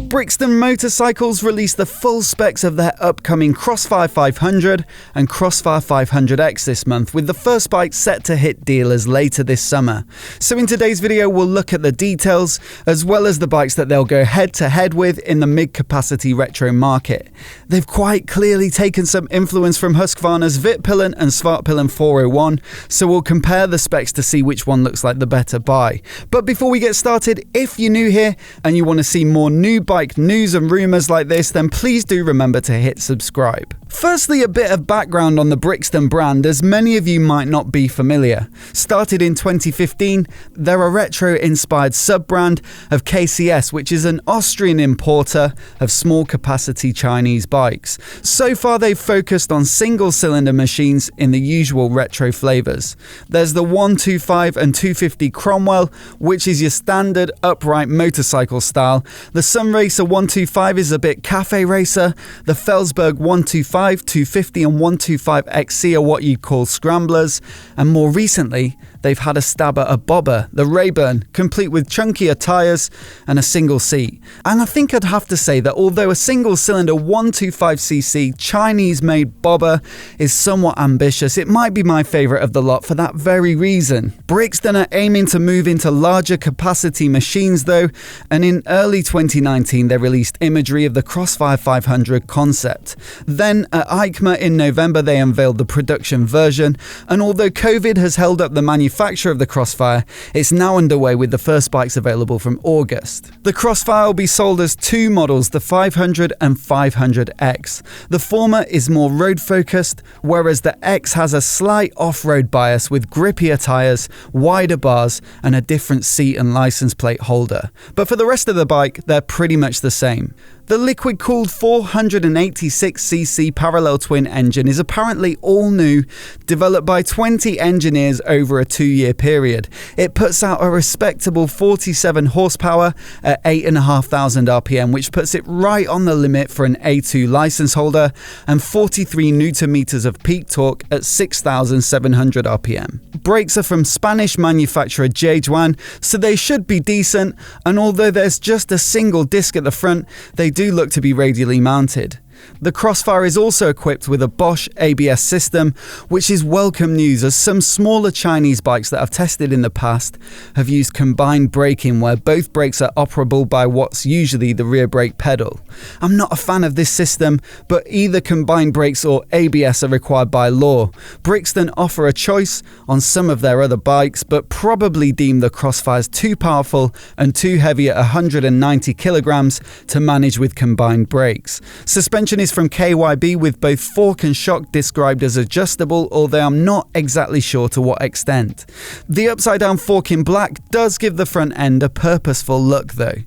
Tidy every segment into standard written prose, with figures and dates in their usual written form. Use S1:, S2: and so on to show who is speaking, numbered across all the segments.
S1: Brixton Motorcycles released the full specs of their upcoming Crossfire 500 and Crossfire 500X this month, with the first bike set to hit dealers later this summer. So in today's video, we'll look at the details, as well as the bikes that they'll go head-to-head with in the mid-capacity retro market. They've quite clearly taken some influence from Husqvarna's Vitpillen and Svartpillen 401, so we'll compare the specs to see which one looks like the better buy. But before we get started, if you're new here and you want to see more new bike news and rumours like this, then please do remember to hit subscribe. Firstly, a bit of background on the Brixton brand, as many of you might not be familiar. Started in 2015, they're a retro-inspired sub-brand of KCS, which is an Austrian importer of small-capacity Chinese bikes. So far, they've focused on single-cylinder machines in the usual retro flavours. There's the 125 and 250 Cromwell, which is your standard upright motorcycle style. The Sunracer 125 is a bit cafe racer. The Felsberg 125, 250 and 125 XC are what you'd call scramblers, and more recently they've had a stab at a bobber, the Rayburn, complete with chunkier tyres and a single seat. And I think I'd have to say that although a single cylinder 125cc Chinese made bobber is somewhat ambitious, it might be my favourite of the lot for that very reason. Brixton are aiming to move into larger capacity machines though, and in early 2019 they released imagery of the Crossfire 500 concept. Then at EICMA in November they unveiled the production version, and although COVID has held up the manufacture of the Crossfire, it's now underway with the first bikes available from August. The Crossfire will be sold as two models, the 500 and 500X. The former is more road focused, whereas the X has a slight off-road bias with grippier tyres, wider bars and a different seat and license plate holder. But for the rest of the bike, they're pretty much the same. The liquid-cooled 486cc parallel twin engine is apparently all new, developed by 20 engineers over a 2-year period. It puts out a respectable 47 horsepower at 8,500 RPM, which puts it right on the limit for an A2 license holder, and 43 Nm of peak torque at 6,700 RPM. Brakes are from Spanish manufacturer Jejuan, so they should be decent, and although there's just a single disc at the front, they do look to be radially mounted. The Crossfire is also equipped with a Bosch ABS system, which is welcome news, as some smaller Chinese bikes that I've tested in the past have used combined braking where both brakes are operable by what's usually the rear brake pedal. I'm not a fan of this system, but either combined brakes or ABS are required by law. Brixton offer a choice on some of their other bikes, but probably deem the Crossfires too powerful and too heavy at 190 kilograms to manage with combined brakes. Suspension is from KYB with both fork and shock described as adjustable, although I'm not exactly sure to what extent. The upside down fork in black does give the front end a purposeful look though.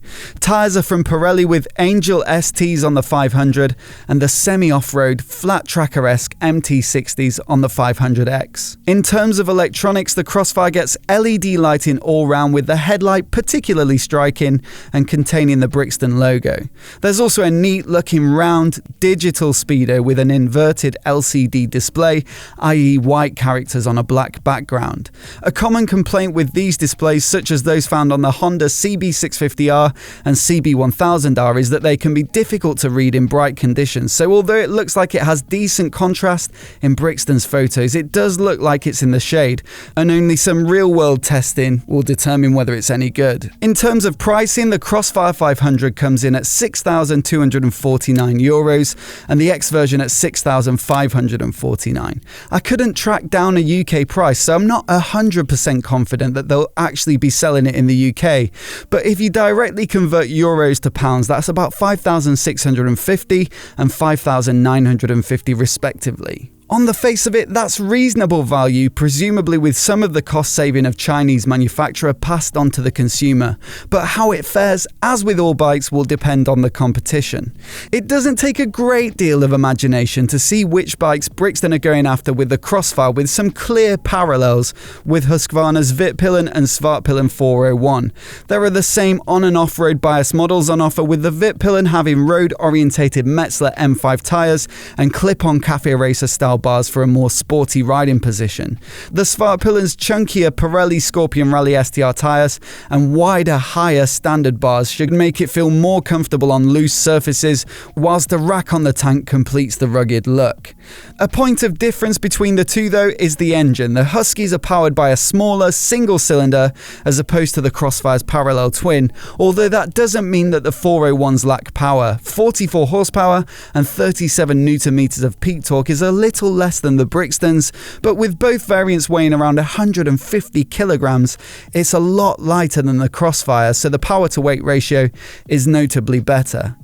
S1: Tyres are from Pirelli with Angel STs on the 500 and the semi-off-road flat tracker-esque MT60s on the 500X. In terms of electronics, the Crossfire gets LED lighting all round, with the headlight particularly striking and containing the Brixton logo. There's also a neat looking round digital speedo with an inverted LCD display, i.e. white characters on a black background. A common complaint with these displays, such as those found on the Honda CB650R and CB1000R, is that they can be difficult to read in bright conditions. So although it looks like it has decent contrast in Brixton's photos, it does look like it's in the shade, and only some real-world testing will determine whether it's any good. In terms of pricing, the Crossfire 500 comes in at €6,249 and the X version at €6,549. I couldn't track down a UK price, so I'm not 100% confident that they'll actually be selling it in the UK. But if you directly convert euros to pounds, that's about 5,650 and 5,950 respectively. On the face of it, that's reasonable value, presumably with some of the cost saving of Chinese manufacturer passed on to the consumer. But how it fares, as with all bikes, will depend on the competition. It doesn't take a great deal of imagination to see which bikes Brixton are going after with the Crossfire, with some clear parallels with Husqvarna's Vitpillen and Svartpillen 401. There are the same on and off-road bias models on offer, with the Vitpillen having road-orientated Metzler M5 tyres and clip-on cafe racer style style bars for a more sporty riding position. The Svartpilen's chunkier Pirelli Scorpion Rally STR tyres and wider, higher standard bars should make it feel more comfortable on loose surfaces, whilst the rack on the tank completes the rugged look. A point of difference between the two though is the engine. The Huskies are powered by a smaller single cylinder as opposed to the Crossfire's parallel twin, although that doesn't mean that the 401s lack power. 44 horsepower and 37 Nm of peak torque is a little less than the Brixton's, but with both variants weighing around 150 kilograms, it's a lot lighter than the Crossfire, so the power to weight ratio is notably better.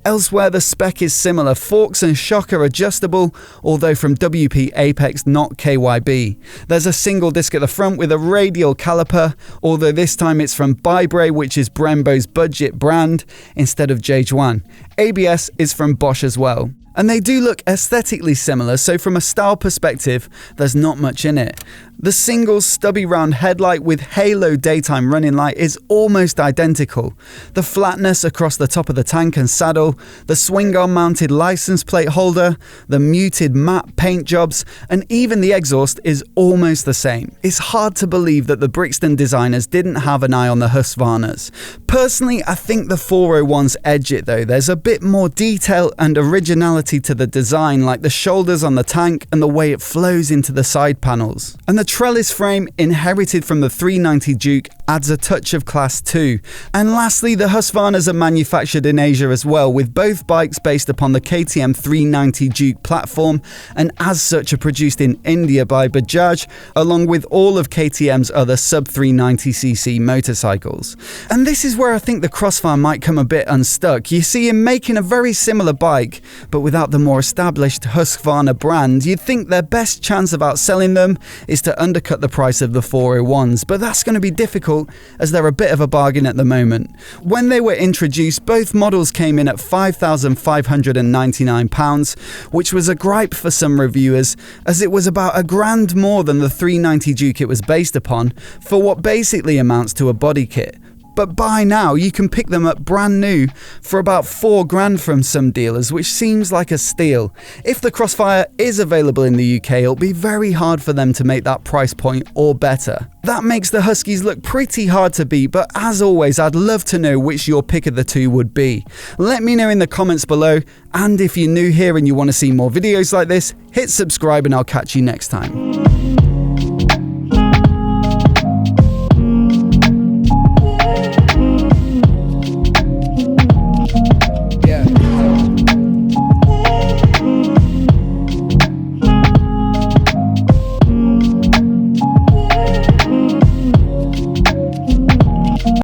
S1: Elsewhere, the spec is similar. Forks and shock are adjustable, although from WP Apex, not KYB. There's a single disc at the front with a radial caliper, although this time it's from Bybre, which is Brembo's budget brand, instead of J1. ABS is from Bosch as well. And they do look aesthetically similar, so from a style perspective, there's not much in it. The single stubby round headlight with halo daytime running light is almost identical. The flatness across the top of the tank and saddle, the swing arm mounted license plate holder, the muted matte paint jobs, and even the exhaust is almost the same. It's hard to believe that the Brixton designers didn't have an eye on the Husqvarnas. Personally, I think the 401s edge it though. There's a bit more detail and originality to the design, like the shoulders on the tank and the way it flows into the side panels. And the trellis frame, inherited from the 390 Duke, adds a touch of class too. And lastly, the Husqvarnas are manufactured in Asia as well, with both bikes based upon the KTM 390 Duke platform, and as such are produced in India by Bajaj, along with all of KTM's other sub 390cc motorcycles. And this is where I think the Crossfire might come a bit unstuck. You see, in making a very similar bike, but without the more established Husqvarna brand, you'd think their best chance of outselling them is to undercut the price of the 401s, but that's going to be difficult as they're a bit of a bargain at the moment. When they were introduced, both models came in at £5,599, which was a gripe for some reviewers, as it was about £1,000 more than the 390 Duke it was based upon, for what basically amounts to a body kit. But by now, you can pick them up brand new for about £4,000 from some dealers, which seems like a steal. If the Crossfire is available in the UK, it'll be very hard for them to make that price point or better. That makes the Huskies look pretty hard to beat, but as always, I'd love to know which your pick of the two would be. Let me know in the comments below, and if you're new here and you want to see more videos like this, hit subscribe and I'll catch you next time.